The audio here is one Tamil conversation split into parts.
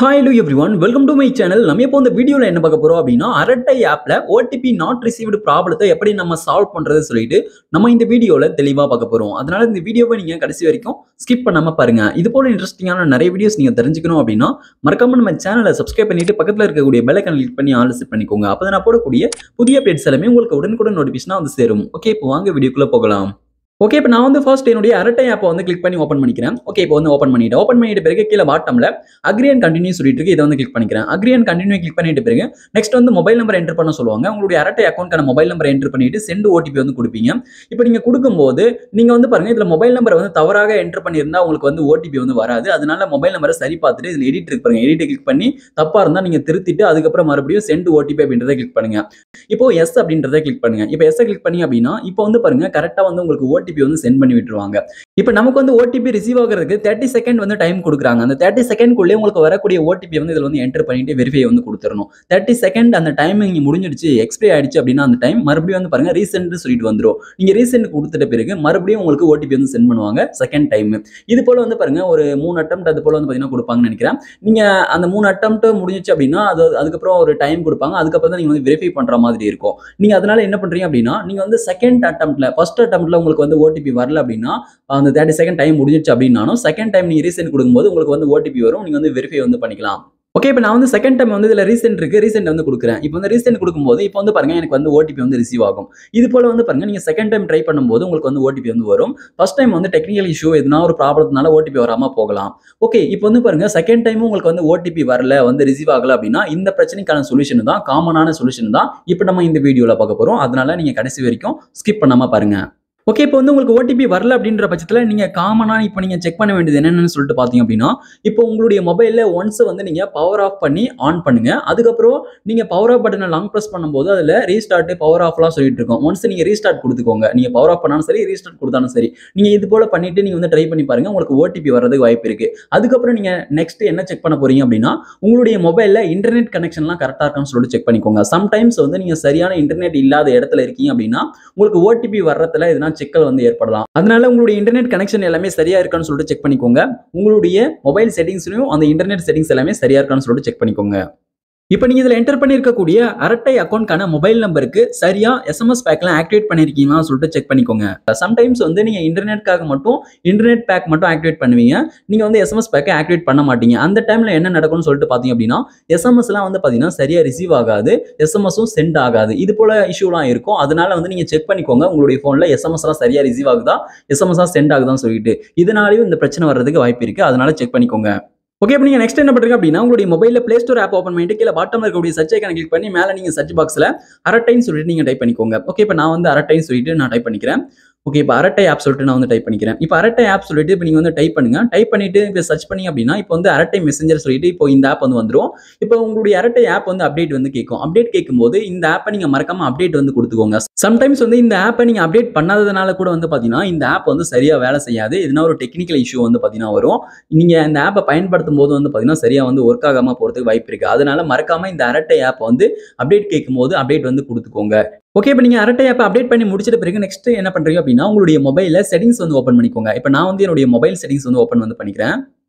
Hi hello everyone, welcome to my channel. நம்ம இப்போ இந்த வீடியோல என்ன பார்க்க போறோம் அப்படின்னா அரட்டை ஆப்ல OTP நாட் ரிசீவ்டு ப்ராப்ளத்தை எப்படி நம்ம சால்வ் பண்றது சொல்லிட்டு நம்ம இந்த வீடியோல தெளிவா பார்க்க போறோம். அதனால இந்த வீடியோவை நீங்க கடைசி வரைக்கும் ஸ்கிப் பண்ணாம பாருங்க. இது போல இன்ட்ரெஸ்டிங்கான நிறைய வீடியோஸ் நீங்க தெரிஞ்சுக்கணும் அப்படின்னா மறக்காம நம்ம சேனலை சப்ஸ்கிரைப் பண்ணிட்டு பக்கத்துல இருக்கக்கூடிய பெல் ஐகானை கிளிக் பண்ணி ஆல் செட் பண்ணிக்கோங்க. அப்பதான் நான் போடக்கூடிய புதிய அப்டேட்ஸ் எல்லாமே உங்களுக்கு உடனுக்குடன் நோட்டிஃபிகேஷனா வந்து சேரும். ஓகே, இப்போ வாங்க வீடியோக்குள்ள போகலாம். ஓகே, இப்போ நான் வந்து ஃபர்ஸ்ட் என்னுடைய அரட்டை ஆப்பை வந்து கிளிக் பண்ணி ஓப்பன் பண்ணிக்கிறேன். ஓகே, இப்போ வந்து ஓப்பன் பண்ணிட்டு பிறகு கீழே பாட்டம்ல அக்ரி அண்ட் கண்டினியூ சொல்லிட்டு இருக்கு. இதை வந்து கிளிக் பண்ணிக்கிறேன். அக்ரி அண்ட் கண்டினியூ கிளிக் பண்ணிட்டு பிறகு நெக்ஸ்ட் வந்து மொபைல் நம்பர் என்டர் பண்ண சொல்லுவாங்க. உங்களுடைய அரட்டை அக்கௌண்ட்கான மொபைல் நம்பர் என்டர் பண்ணிட்டு சென்ட் ஓடிபி வந்து கொடுப்பீங்க. இப்போ நீங்க கொடுக்கும்போது நீங்க வந்து பாருங்க, இதுல மொபைல் நம்பர் வந்து தவறாக என்டர் பண்ணியிருந்தா உங்களுக்கு வந்து ஓடிபி வந்து வராது. அதனால மொபைல் நம்பரை சரி பார்த்துட்டு இதுல எடிட் இருக்கு பாருங்க, எடிட் கிளிக் பண்ணி தப்பா இருந்தா நீங்க திருத்திட்டு அதுக்கப்புறம் மறுபடியும் சென்ட் ஓடிபி அப்படின்றத கிளிக் பண்ணுங்க. இப்போ எஸ் அப்படின்றத கிளிக் பண்ணுங்க. இப்போ எஸ் கிளிக் பண்ணி அப்படின்னா இப்போ வந்து பாருங்க கரெக்டா வந்து உங்களுக்கு ஓடிபி வந்து சென்ட் பண்ணி விட்டுருவாங்க. இப்போ நமக்கு வந்து ஓடிபி ரிசீவ் ஆகிறதுக்கு 30 செகண்ட் வந்து டைம் கொடுக்குறாங்க. அந்த 30 செகண்ட்குள்ளே உங்களுக்கு வரக்கூடிய ஓடிபி வந்து இதுல வந்து என்டர் பண்ணிட்டு வெரிஃபை வந்து கொடுத்துடணும். 30 செகண்ட் அந்த டைமிங் முடிஞ்சிடுச்சு, எக்ஸ்பைரி ஆயிடுச்சு அப்படின்னா அந்த டைம் மறுபடியும் வந்து பாருங்க ரீசெண்ட் சொல்லிட்டு வந்துடும். நீங்க ரீசெண்ட் கொடுத்துட்ட பிறகு மறுபடியும் உங்களுக்கு ஓடிபி வந்து சென்ட் பண்ணுவாங்க செகண்ட் டைம். இது போல வந்து பாருங்க ஒரு 3 அட்டெம்ப்ட் அது போல வந்து பாத்தீங்கன்னா கொடுப்பாங்கன்னு நினைக்கிறேன். நீங்க அந்த 3 அட்டெம்ப்ட் முடிஞ்சிச்சு அப்படின்னா அதுக்கப்புறம் ஒரு டைம் கொடுப்பாங்க. அதுக்கப்புறம் தான் நீங்க வந்து வெரிஃபை பண்ற மாதிரி இருக்கும். நீங்க அதனால என்ன பண்றீங்க அப்படின்னா நீங்க வந்து செகண்ட் அட்டெம்ப்ட்ல ஃபர்ஸ்ட் அட்டெம்ப்ட்ல உங்களுக்கு வந்து ஓடிபி வரல அப்படின்னா அந்த 30 செகண்ட் டைம் முடிஞ்சிச்சு அப்படின்னாலும் செகண்ட் டைம் நீங்க ரீசெண்ட் கொடுக்கும்போது உங்களுக்கு வந்து ஓடிபி வரும். நீங்க வந்து வெரிஃபை வந்து பண்ணிக்கலாம். ஓகே, இப்போ நான் வந்து செகண்ட் டைம் வந்து இதுல ரீசெண்ட் இருக்கு, ரீசெண்ட் வந்து கொடுக்குறேன். இப்போ வந்து ரீசெண்ட் கொடுக்கும்போது இப்போ வந்து பாருங்க எனக்கு வந்து ஓடிபி வந்து ரிசீவ் ஆகும். இது போல வந்து பாருங்க நீங்க செகண்ட் டைம் ட்ரை பண்ணும்போது உங்களுக்கு வந்து ஓடிபி வந்து வரும். ஃபர்ஸ்ட் டைம் வந்து டெக்னிக்கல் இஷ்யூ எதுனா ஒரு ப்ராப்ளத்தினால ஓடிபி வராம போகலாம். ஓகே, இப்போ வந்து பாருங்க செகண்ட் டைமும் உங்களுக்கு வந்து ஓடிபி வரல, வந்து ரிசீவ் ஆகல அப்படின்னா இந்த பிரச்சனைக்கான சொல்யூஷன் தான், காமனான சொல்யூஷன் தான் இப்போ நம்ம இந்த வீடியோல பார்க்க போறோம். அதனால நீங்க கடைசி வரைக்கும் ஸ்கிப் பண்ணாம பாருங்க. ஓகே, இப்போ வந்து உங்களுக்கு ஓடிபி வரல அப்படின்ற பட்சத்தில் நீங்க காமனா இப்போ நீங்க செக் பண்ண வேண்டியது என்னன்னு சொல்லிட்டு பாத்தீங்க அப்படின்னா இப்போ உங்களுடைய மொபைல்ல ஒன்ஸ் வந்து நீங்க பவர் ஆஃப் பண்ணி ஆன் பண்ணுங்க. அதுக்கப்புறம் நீங்க பவர் ஆஃப் பட்டனை லாங் பிரஸ் பண்ணும்போது அதுல ரீஸ்டார்ட் பவர் ஆஃப்லாம் சொல்லிட்டு இருக்கும். ஒன்ஸ் நீங்க ரீஸ்டார்ட் கொடுத்துக்கோங்க. நீங்க பவர் ஆஃப் பண்ணாலும் சரி, ரீஸ்டார்ட் கொடுத்தாலும் சரி, நீங்க இது போல பண்ணிட்டு நீங்க வந்து ட்ரை பண்ணி பாருங்க, உங்களுக்கு ஓடிபி வர்றதுக்கு வாய்ப்பு இருக்கு. அதுக்கப்புறம் நீங்க நெக்ஸ்ட் என்ன செக் பண்ண போறீங்க அப்படின்னா உங்களுடைய மொபைல்ல இன்டர்நெட் கனெக்ஷன்லாம் கரெக்டா இருக்கான்னு சொல்லிட்டு செக் பண்ணிக்கோங்க. சம்டைம்ஸ் வந்து நீங்க சரியான இன்டர்நெட் இல்லாத இடத்துல இருக்கீங்க அப்படின்னா உங்களுக்கு ஓடிபி வர்றதுல எதுனா சிக்கல் வந்து ஏற்படலாம். அதனால உங்களுடைய இன்டர்நெட் கனெக்ஷன் எல்லாமே சரியா இருக்கான்னு சொல்லிட்டு செக் பண்ணிக்கோங்க. உங்களுடைய மொபைல் செட்டிங்ஸ்லயும் அந்த இன்டர்நெட் செட்டிங்ஸ் எல்லாமே சரியா இருக்கான்னு சொல்லிட்டு செக் பண்ணிக்கோங்க. இப்போ நீங்க இதுல என்டர் பண்ணிருக்கக்கூடிய அரட்டை அக்கௌண்ட்கான மொபைல் நம்பருக்கு சரியா எஸ்எம்எஸ் பேக்லாம் ஆக்டிவேட் பண்ணிருக்கீங்களான்னு சொல்லிட்டு செக் பண்ணிக்கோங்க. சம்டைம்ஸ் வந்து நீங்க இன்டர்நெட்காக மட்டும் இன்டர்நெட் பேக் மட்டும் ஆக்டிவேட் பண்ணுவீங்க, நீங்க வந்து எஸ்எம்எஸ் பேக்கை ஆக்டிவேட் பண்ண மாட்டீங்க. அந்த டைம்ல என்ன நடக்கும்னு சொல்லிட்டு பாத்தீங்க அப்படின்னா எஸ்எம்எஸ்லாம் வந்து பாத்தீங்கன்னா சரியா ரிசீவ் ஆகாது, எஸ்எம்எஸும் சென்ட் ஆகாது. இது போல இஷ்யூலாம் இருக்கும். அதனால வந்து நீங்க செக் பண்ணிக்கோங்க உங்களுடைய போன்ல எஸ்எம்எஸ்லாம் சரியா ரிசீவ் ஆகுதா, எஸ்எம்எஸ் சென்ட் ஆகுதான்னு சொல்லிட்டு. இதனாலயும் இந்த பிரச்சனை வர்றதுக்கு வாய்ப்பு இருக்கு. அதனால செக் பண்ணிக்கோங்க. ஓகே, இப்போ நீங்க நெக்ஸ்ட் என்ன பண்றீங்க அப்படின்னா உங்களுடைய மொபைல்ல பிளே ஸ்டோர் ஆப் ஓபன் பண்ணிட்டு கீழே பாட்டம்ல இருக்கக்கூடிய சர்ச் ஐகானை கிளிக் பண்ணி மேல நீங்க சர்ச் பாக்ஸ்ல அரட்டைன்னு சொல்லிட்டு நீங்க டைப் பண்ணிக்கோங்க. ஓகே, இப்போ நான் வந்து அரட்டைன்னு சொல்லிட்டு நான் டைப் பண்ணிக்கிறேன். ஓகே, இப்போ அரட்டை ஆப் சொல்லிட்டு நான் வந்து டைப் பண்ணிக்கிறேன். இப்போ அரட்டை ஆப் சொல்லிட்டு இப்போ நீங்க வந்து டைப் பண்ணுங்க. டைப் பண்ணிட்டு இப்போ சர்ச் பண்ணி அப்படின்னா இப்போ வந்து அரட்டை மெசஞ்சர் சொல்லிட்டு இப்போ இந்த ஆப் வந்து வந்துடும். இப்போ உங்களுடைய அரட்டை ஆப் வந்து அப்டேட் வந்து கேட்கும். அப்டேட் கேட்கும்போது இந்த ஆப்பை நீங்க மறக்காம அப்டேட் வந்து கொடுத்துக்கோங்க. சம்டைம்ஸ் வந்து இந்த ஆப்பை நீங்க அப்டேட் பண்ணாததுனால கூட வந்து பாத்தீங்கன்னா இந்த ஆப் வந்து சரியா வேலை செய்யாது. எதுனா ஒரு டெக்னிக்கல் இஷ்யூ வந்து பாத்தீங்கன்னா வரும். நீங்க இந்த ஆப்பை பயன்படுத்தும் போது வந்து பாத்தீங்கன்னா சரியா வந்து ஒர்க் ஆகாம போறதுக்கு வாய்ப்பு இருக்கு. அதனால மறக்காம இந்த அரட்டை ஆப் வந்து அப்டேட் கேட்கும்போது அப்டேட் வந்து கொடுத்துக்கோங்க. ஓகே, இப்போ நீங்க அரட்டை ஆப் அப்டேட் பண்ணி முடிச்சிட்ட பிறகு நெக்ஸ்ட் என்ன பண்றீங்க அப்படின்னா உங்களுடைய மொபைல்ல செட்டிங்ஸ் வந்து ஓபன் பண்ணிக்கோங்க. இப்போ நான் வந்து என்னுடைய மொபைல் செட்டிங்ஸ் வந்து ஓபன் வந்து பண்ணிக்கிறேன்.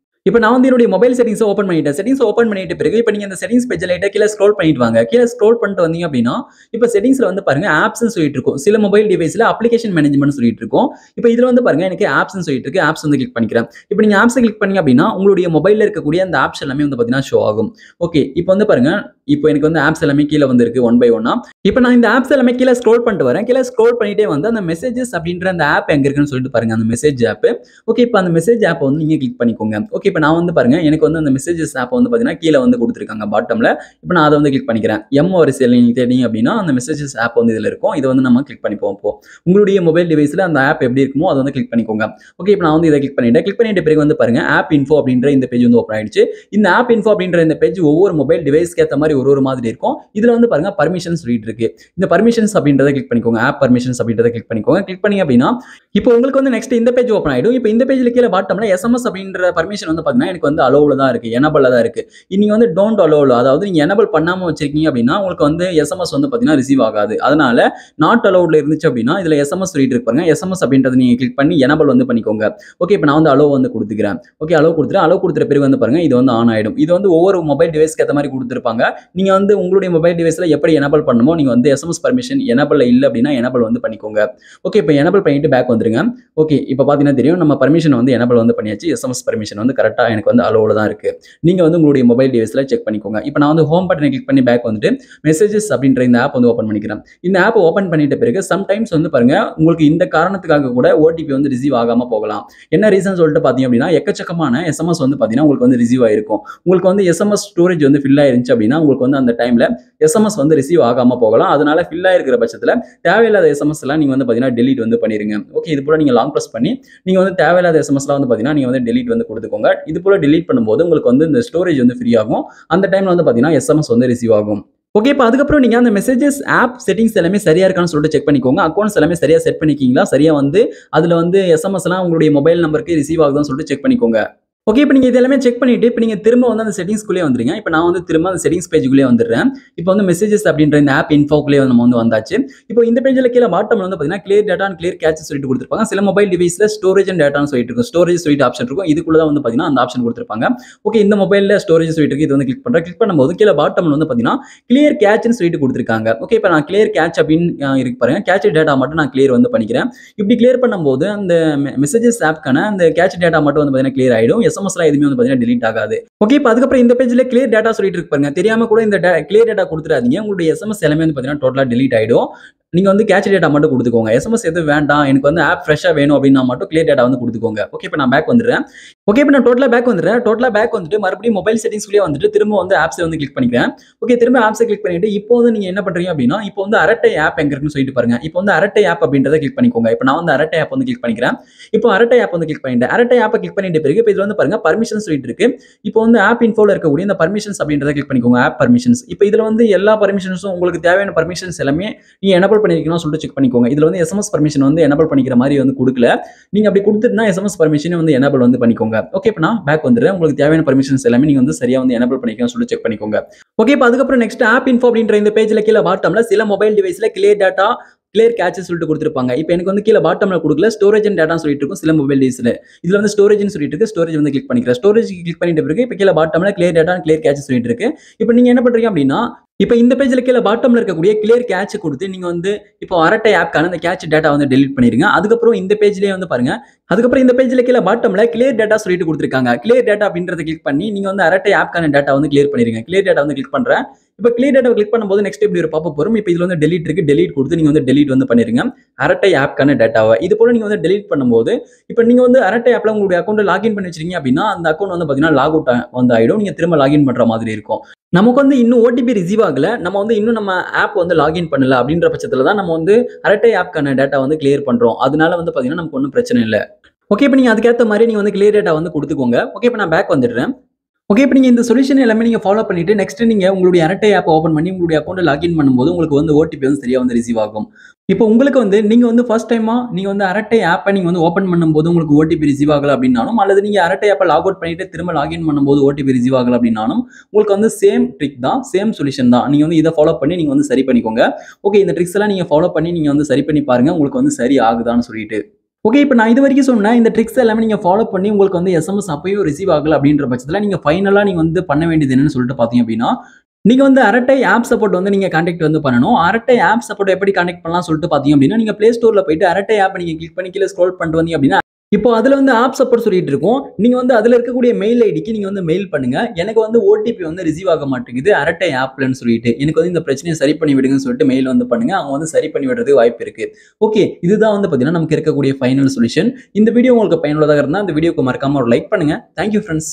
இப்போ நான் வந்து என்னுடைய மொபைல் செட்டிங்ஸ் ஓபன் பண்ணிட்டேன். செட்டிங்ஸ் ஓபன் பண்ணிட்ட பிறகு இப்போ நீங்க இந்த செட்டிங்ஸ் பேஜ்ல லைட்டா கீழ ஸ்க்ரோல் பண்ணிட்டு வாங்க. கீழ ஸ்க்ரோல் பண்ணிட்டு வந்தீங்க அப்படின்னா இப்போ செட்டிங்ஸ்ல வந்து பாருங்க ஆப்ஸ்னு சொல்லிட்டு இருக்கும். சில மொபைல் டிவைஸ்ல அப்ளிகேஷன் மேனேஜ்மென்ட் சொல்லிட்டு இருக்கும். இப்போ இதுல வந்து பாருங்க எனக்கு ஆப்ஸ்னு சொல்லிட்டு இருக்கு. ஆப்ஸ் வந்து கிளிக் பண்ணிக்கிறேன். இப்போ நீங்க ஆப்ஸ் கிளிக் பண்ணீங்க அப்படின்னா உங்களுடைய மொபைல்ல இருக்கக்கூடிய அந்த ஆப்ஸ் எல்லாமே வந்து பாத்தீங்கன்னா ஷோ ஆகும். ஓகே, இப்போ வந்து பாருங்க இப்போ எனக்கு வந்து ஆப்ஸ் எல்லாமே கீழ வந்திருக்கு ஒன் பை ஒன்னா. இப்போ நான் இந்த ஆப்ஸ் எல்லாமே கீழ ஸ்க்ரோல் பண்ணிட்டு வரேன். கீழ ஸ்க்ரோல் பண்ணிட்டே வந்து அந்த மெசேஜஸ் அப்படின்ற அந்த ஆப் எங்க இருக்குன்னு சொல்லிட்டு பாருங்க, அந்த மெசேஜ் ஆப். ஓகே, இப்போ அந்த மெசேஜ் ஆப் வந்து நீங்க கிளிக் பண்ணிக்கோங்க. ஓகே, இப்போ நான் வந்து பாருங்க எனக்கு வந்து அந்த மெசேஜஸ் ஆப் வந்து பாத்தீங்கன்னா கீழ வந்து கொடுத்துருக்காங்க பாட்டம்ல. இப்போ நான் அதை வந்து கிளிக் பண்ணிக்கிறேன். எம் வரிசையில் நீங்க தேடிங்க அப்படின்னா அந்த மெசேஜஸ் ஆப் வந்து இதுல இருக்கும். இதை வந்து நம்ம கிளிக் பண்ணிப்போம். இப்போ உங்களுடைய மொபைல் டிவைஸ்ல அந்த ஆப் எப்படி இருக்குமோ அதை வந்து கிளிக் பண்ணிக்கோங்க. ஓகே, இப்போ நான் வந்து இதை கிளிக் பண்ணிட்டேன். கிளிக் பண்ணிட்ட பிறகு வந்து பாருங்க ஆப் இன்ஃபோ அப்படின்ற இந்த பேஜ் வந்து ஓப்பன் ஆயிடுச்சு. இந்த ஆப் இன்ஃபோ அப்படின்ற இந்த பேஜ் ஒவ்வொரு மொபைல் டிவைஸ்க்கு ஏற்ற மாதிரி மாதிரி ஒரு மாதிரி இருக்கும். இதுல வந்து பாருங்க பர்மிஷன்ஸ் சொல்லிட்டு இருக்கு. இந்த பர்மிஷன்ஸ் அப்படின்றத கிளிக் பண்ணிக்கோங்க. ஆப் பர்மிஷன்ஸ் அப்படின்றத கிளிக் பண்ணிக்கோங்க. கிளிக் பண்ணி அப்படின்னா இப்போ உங்களுக்கு வந்து நெக்ஸ்ட் இந்த பேஜ் ஓப்பன் ஆயிடும். இப்போ இந்த பேஜ்ல கீழ பாட்டம்ல எஸ்எம்எஸ் அப்படின்ற பர்மிஷன் வந்து பாத்தீங்கன்னா எனக்கு வந்து அலோவ்ல தான் இருக்கு. எனபிள்ல தான் இருக்கு. நீங்க வந்து டோன்ட் அலோவ்ல, அதாவது நீங்க எனபிள் பண்ணாம வச்சிருக்கீங்க அப்படின்னா உங்களுக்கு வந்து எஸ்எம்எஸ் வந்து பாத்தீங்கன்னா ரிசீவ் ஆகாது. அதனால நாட் அலோவ்ல இருந்துச்சு அப்படின்னா இதுல எஸ்எம்எஸ் சொல்லிட்டு இருப்பாங்க. எஸ்எம்எஸ் அப்படின்றத நீங்க கிளிக் பண்ணி எனபிள் வந்து பண்ணிக்கோங்க. ஓகே, இப்போ நான் வந்து அலோவ் வந்து கொடுத்துக்கிறேன். ஓகே, அலோவ் கொடுத்துறேன். அலோவ் கொடுத்துற பிறகு வந்து பாருங்க இது வந்து ஆன் ஆயிடும். இது வந்து ஒவ்வொரு மொபைல் டிவைஸ்க்கு ஏற்ற மாதிரி கொடுத்துருப்பாங்க. நீங்க வந்து உங்களுடைய மொபைல் டிவைஸ்ல எப்படி எனபிள் பண்ணணுமோ நீங்க வந்து எஸ்எம்எஸ் பர்மிஷன் எனபிள் இல்ல அப்படின்னா எனபிள் வந்து பண்ணிக்கோங்க. ஓகே, இப்போ எனபிள் பண்ணிட்டு பேக் வந்துருங்க. ஓகே, இப்போ பாத்தீங்கன்னா தெரியும் நம்ம பர்மிஷன் வந்து எனபிள் வந்து பண்ணியாச்சு. எஸ்எம்எஸ் பர்மிஷன் வந்து கரெக்டா எனக்கு வந்து அலோவ்ல தான் இருக்கு. நீங்க வந்து உங்களுடைய மொபைல் டிவைஸ்ல செக் பண்ணிக்கோங்க. இப்போ நான் வந்து ஹோம் பட்டனை கிளிக் பண்ணி பேக் வந்துட்டு மெசேஜஸ் அப்படின்ற இந்த ஆப் வந்து ஓபன் பண்ணிக்கிறேன். இந்த ஆப் ஓபன் பண்ணிட்ட பிறகு சம்டைம்ஸ் வந்து பாருங்க உங்களுக்கு இந்த காரணத்துக்காக கூட ஓடிபி வந்து ரிசீவ் ஆகாம போகலாம். என்ன ரீசன் சொல்லிட்டு பாத்தீங்க அப்படின்னா எக்கச்சக்கமான எஸ்எம்எஸ் வந்து பாத்தீங்கன்னா உங்களுக்கு வந்து ரிசீவ் ஆயிருக்கும். உங்களுக்கு வந்து எஸ்எம்எஸ் ஸ்டோரேஜ் வந்து ஃபில் ஆயிருந்துச்சு அப்படின்னா உங்களுக்கு வந்து அந்த டைம்ல எஸ்எம்எஸ் வந்து ரிசீவ் ஆகாம போகலாம். அதனால ஃபில் ஆயிருக்கிற பட்சத்துல தேவையில்லாத எஸ்எம்எஸ் எல்லாம் நீங்க வந்து பாத்தீங்கன்னா டெலீட் வந்து பண்ணிருங்க. ஓகே, இது போல நீங்க லாங் பிரஸ் பண்ணி நீங்க வந்து தேவையில்லாத எஸ்எம்எஸ் எல்லாம் வந்து பாத்தீங்கன்னா நீங்க வந்து டெலீட் வந்து கொடுத்துக்கோங்க. இது போல டெலீட் பண்ணும்போது உங்களுக்கு வந்து இந்த ஸ்டோரேஜ் வந்து ஃப்ரீ ஆகும். அந்த டைம்ல வந்து பாத்தீங்கன்னா எஸ்எம்எஸ் வந்து ரிசீவ் ஆகும். ஓகே, இப்போ அதுக்கப்புறம் நீங்க அந்த மெசேஜஸ் ஆப் செட்டிங்ஸ் எல்லாமே சரியா இருக்கான்னு சொல்லிட்டு செக் பண்ணிக்கோங்க. அக்கௌண்ட்ஸ் எல்லாமே சரியா செட் பண்ணிக்கீங்களா, சரியா வந்து அதுல வந்து எஸ்எம்எஸ் எல்லாம் உங்களுடைய மொபைல் நம்பருக்கு ரிசீவ் ஆகுதான்னு சொல்லிட்டு செக் பண்ணிக்கோங்க. ஓகே, இப்போ நீங்க இதெல்லாமே செக் பண்ணிட்டு இப்போ நீங்க திரும்ப வந்து அந்த செட்டிங்ஸ்குள்ளே வந்துருங்க. இப்போ நான் வந்து திரும்ப அந்த செட்டிங்ஸ் பேஜுக்குள்ளே வந்துடுறேன். இப்போ வந்து மெசேஜஸ் அப்படின்ற இந்த ஆப் இன்ஃபோக்குள்ளே நம்ம வந்து வந்தாச்சு. இப்போ இந்த பேஜ்ல கீழே பாட்டம்ல வந்து பாத்தீங்கன்னா clear data and clear cache சொல்லிட்டு கொடுத்துருப்பாங்க. சில மொபைல் டிவைஸ்ல ஸ்டோரேஜ் அண்ட் டேட்டான்னு சொல்லிட்டு இருக்கும். ஸ்டோரேஜ் சொல்லிட்டு ஆப்ஷன் இருக்கும். இதுக்குள்ள தான் வந்து பாத்தீங்கன்னா அந்த ஆப்ஷன் கொடுத்துருப்பாங்க. ஓகே, இந்த மொபைல்ல ஸ்டோரேஜ் சொல்லிட்டு இருக்கு. இது வந்து கிளிக் பண்றேன். கிளிக் பண்ணும்போது கீழே பாட்டம்ல வந்து பாத்தீங்கன்னா கிளியர் கேட்ச்னு சொல்லிட்டு கொடுத்துருக்காங்க. ஓகே, இப்போ நான் கிளியர் கேட்ச் அப்படின்னு இருக்கு பாருங்க. கேட்ச் டேட்டா மட்டும் நான் கிளியர் வந்து பண்ணிக்கிறேன். இப்படி கிளியர் பண்ணும்போது அந்த மெசேஜஸ் ஆப்க்கான அந்த கேட்ச் டேட்டா மட்டும் வந்து பாத்தீங்கன்னா கிளியர் ஆயிடும். எஸ்எம்எஸ்லாம் எதுவுமே வந்து டெலீட் ஆகாது. ஓகே, இப்போ அதுக்கப்புறம் இந்த பேஜ்ல கிளியர் டேட்டா சொல்லிட்டு இருக்கு பாருங்க. தெரியாம கூட இந்த கிளியர் டேட்டா கொடுத்துறாதீங்க. உங்களுடைய எஸ்எம்எஸ் எல்லாமே வந்து பாத்தீங்கன்னா டோட்டலா டெலீட் ஆயிடும். நீங்க வந்து கேட்ச் டேட்டா மட்டும் கொடுத்துக்கோங்க. எஸ்எம்எஸ் எதுவும் வேண்டாம், எனக்கு வந்து ஆப் ஃப்ரெஷ்ஷா வேணும் அப்படின்னா மட்டும் கிளியர் டேட்டா வந்து கொடுத்துக்கோங்க. ஓகே, இப்போ நான் பேக் வந்துடுறேன். ஓகே, இப்போ நான் டோட்டலா பேக் வந்துடுறேன். டோட்டலா பேக் வந்துட்டு மறுபடியும் மொபைல் செட்டிங்ஸ்குள்ளே வந்துட்டு திரும்ப வந்து ஆப்ஸை வந்து கிளிக் பண்ணிக்கிறேன். ஓகே, திரும்ப ஆப்ஸை கிளிக் பண்ணிட்டு இப்போ வந்து நீங்க என்ன பண்றீங்க அப்படின்னா இப்போ வந்து அரட்டை ஆப் எங்க இருக்குன்னு சொல்லிட்டு பாருங்க. இப்போ வந்து அரட்டை ஆப் அப்படின்றத கிளிக் பண்ணிக்கோங்க. இப்போ நான் வந்து அரட்டை ஆப் வந்து கிளிக் பண்ணிக்கிறேன். இப்போ அரட்டை ஆப் வந்து கிளிக் பண்ணிட்டேன். அரட்டை ஆப்பை கிளிக் பண்ணிட்ட பிறகு இப்போ இதுல வந்து பாருங்க பர்மிஷன் சொல்லிட்டு இருக்கு. இப்போ வந்து ஆப் இன்ஃபோல இருக்கக்கூடிய இந்த பர்மிஷன்ஸ் அப்படின்றத கிளிக் பண்ணிக்கோங்க. App permissions. இப்போ இதுல வந்து எல்லா பர்மிஷன்ஸும் உங்களுக்கு தேவையான பர்மிஷன்ஸ் எல்லாமே நீங்க எனபிள் பண்ணிருக்கீங்கன்னு சொல்லிட்டு செக் பண்ணிக்கோங்க. இதுல வந்து எஸ்எம்எஸ் பர்மிஷன் வந்து எனபிள் பண்ணிக்கிற மாதிரி வந்து கொடுக்கல. நீங்க அப்படி கொடுத்துட்டுனா எஸ்எம்எஸ் பர்மிஷன் வந்து எனபிள் வந்து பண்ணிக்கோங்க. ஓகே, இப்போ நான் பேக் வந்துடுறேன். உங்களுக்கு தேவையான பர்மிஷன்ஸ் எல்லாமே நீங்க வந்து சரியா வந்து எனபிள் பண்ணிக்கணும்னு சொல்லி செக் பண்ணிக்கோங்க. ஓகே, இப்போ அதுக்கப்புறம் நெக்ஸ்ட் ஆப் இன்ஃபோ அப்படின்ற இந்த பேஜ்ல கீழ பாட்டம்ல சில மொபைல் டிவைஸ்ல கிளியர் டேட்டா கிளியர் கேட்ச் சொல்லிட்டு கொடுத்துருப்பாங்க. இப்போ எனக்கு வந்து கீழே பாட்டம்ல கொடுக்கல, ஸ்டோரேஜ் அண்ட் டேட்டா சொல்லிட்டு இருக்கும் சில மொபைல் டிவைஸ்ல. இதுல வந்து ஸ்டோரேஜ்னு சொல்லிட்டு இருக்கு. ஸ்டோரேஜ் வந்து கிளிக் பண்ணிக்கிறேன். ஸ்டோரேஜ் கிளிக் பண்ணிட்ட பிறகு இப்போ கீழே பாட்டம்ல clear data and clear cache சொல்லிட்டு இருக்கு. இப்போ நீங்க என்ன பண்றீங்க அப்படின்னா இப்போ இந்த பேஜ்ல கீழே பாட்டம்ல இருக்கக்கூடிய கிளியர் கேட்ச் கொடுத்து நீங்க வந்து இப்போ அரட்டை ஆப்க்கான அந்த கேட்ச் டேட்டா வந்து டெலீட் பண்ணிருங்க. அதுக்கப்புறம் இந்த பேஜ்லயே வந்து பாருங்க. அதுக்கப்புறம் இந்த பேஜ்ல கீழே பாட்டம்ல கிளியர் டேட்டா சொல்லிட்டு கொடுத்துருக்காங்க. கிளியர் டேட்டா அப்படின்றத கிளிக் பண்ணி நீங்க வந்து அரட்டை ஆப்க்கான டேட்டா வந்து கிளியர் பண்ணிருங்க. கிளியர் டேட்டா வந்து கிளிக் பண்றேன். இப்போ கிளியர் டேட்டா கிளிக் பண்ணும்போது நெக்ஸ்ட் இப்படி ஒரு பாப்பப் வரும். இப்போ இதுல வந்து டெலீட் இருக்கு. டெலீட் கொடுத்து நீங்க வந்து டெலீட் வந்து பண்ணிருங்க அரட்டை ஆப்க்கான டேட்டாவை. இது போல நீங்க வந்து டெலீட் பண்ணும்போது இப்போ நீங்க வந்து அரட்டை ஆப்ல உங்களுடைய அக்கௌண்ட்ல லாகின் பண்ணி வச்சிருக்கீங்க அப்படின்னா அந்த அக்கௌண்ட் வந்து பாத்தீங்கன்னா லாக் அவுட் வந்து ஆயிடும். நீங்க திரும்ப லாகின் பண்ற மாதிரி இருக்கும். நமக்கு வந்து இன்னும் ஓடிபி ரிசீவ் ஆகல, நம்ம வந்து இன்னும் நம்ம ஆப் வந்து லாகின் பண்ணல அப்படின்ற பட்சத்துல தான் நம்ம வந்து அரட்டை ஆப்க்கான டேட்டா வந்து கிளியர் பண்றோம். அதனால வந்து பாத்தீங்கன்னா நமக்கு ஒன்றும் பிரச்சனை இல்லை. ஓகே, இப்போ நீங்க அதுக்கேற்ற மாதிரி நீங்க வந்து கிளியர் டேட்டா வந்து கொடுத்துக்கோங்க. ஓகே, இப்போ நான் பேக் வந்துடுறேன். ஓகே, இப்போ நீங்க இந்த சொல்யூஷன் எல்லாமே நீங்க ஃபாலோ பண்ணிட்டு நெக்ஸ்ட் நீங்க உங்களுடைய அரட்டை ஆப் ஓபன் பண்ணி உங்களுடைய அக்கௌண்ட்ல லாகின் பண்ணும்போது உங்களுக்கு வந்து ஓடிபி வந்து சரியா வந்து ரிசீவ் ஆகும். இப்போ உங்களுக்கு வந்து நீங்க வந்து ஃபர்ஸ்ட் டைமா நீங்க வந்து அரட்டை ஆப்பை நீங்க வந்து ஓபன் பண்ணும்போது உங்களுக்கு ஓடிபி ரிசீவ் ஆகல அப்படின்னாலும் அல்லது நீங்க அரட்டை ஆப்பை லாக் அவுட் பண்ணிட்டு திரும்ப லாகின் பண்ணும்போது ஓடிபி ரிசீவ் ஆகல அப்படின்னாலும் உங்களுக்கு வந்து சேம் ட்ரிக் தான், சேம் சொல்யூஷன் தான். நீங்க வந்து இதை ஃபாலோ பண்ணி நீங்க வந்து சரி பண்ணிக்கோங்க. ஓகே, இந்த ட்ரிக்ஸ் எல்லாம் நீங்க ஃபாலோ பண்ணி நீங்க வந்து சரி பண்ணி பாருங்க உங்களுக்கு வந்து சரி ஆகுதான்னு சொல்லிட்டு. ஓகே, இப்போ நான் இது வரைக்கும் சொன்ன இந்த ட்ரிக்ஸ் எல்லாமே நீங்க ஃபாலோ பண்ணி உங்களுக்கு வந்து எஸ்எம்எஸ் அப்பயும் ரிசீவ் ஆகல அப்படின்ற பட்சத்துல நீங்க ஃபைனலா நீங்க வந்து பண்ண வேண்டியது என்னன்னு சொல்லிட்டு பாத்தீங்க அப்படின்னா நீங்க வந்து அரட்டை ஆப் சப்போர்ட் வந்து நீங்க கான்டாக்ட் வந்து பண்ணணும். அரட்டை ஆப் சப்போர்ட் எப்படி கான்டாக்ட் பண்ணலாம் சொல்லிட்டு பாத்தீங்க அப்படின்னா நீங்க பிளே ஸ்டோர்ல போயிட்டு அரட்டை ஆப் நீங்க கிளிக் பண்ணி கீழே ஸ்க்ரோல் பண்ணிட்டு வந்தீங்க அப்படின்னா இப்போ அதுல வந்து ஆப் சப்போர்ட் சொல்லிட்டு இருக்கும். நீங்க வந்து அதுல இருக்கக்கூடிய மெயில் ஐடிக்கு நீங்க வந்து மெயில் பண்ணுங்க. எனக்கு வந்து ஓடிபி வந்து ரிசீவ் ஆக மாட்டேங்குது அரட்டை ஆப்லன்னு சொல்லிட்டு எனக்கு வந்து இந்த பிரச்சனையை சரி பண்ணி விடுங்கன்னு சொல்லிட்டு மெயில் வந்து பண்ணுங்க. அவங்க வந்து சரி பண்ணி விடுறதுக்கு வாய்ப்பு இருக்கு. ஓகே, இதுதான் வந்து பாத்தீங்கன்னா நமக்கு இருக்கக்கூடிய ஃபைனல் சொல்யூஷன். இந்த வீடியோ உங்களுக்கு பயனுள்ளதாக இருந்தா இந்த வீடியோக்கு மறக்காம ஒரு லைக் பண்ணுங்க. Thank you friends.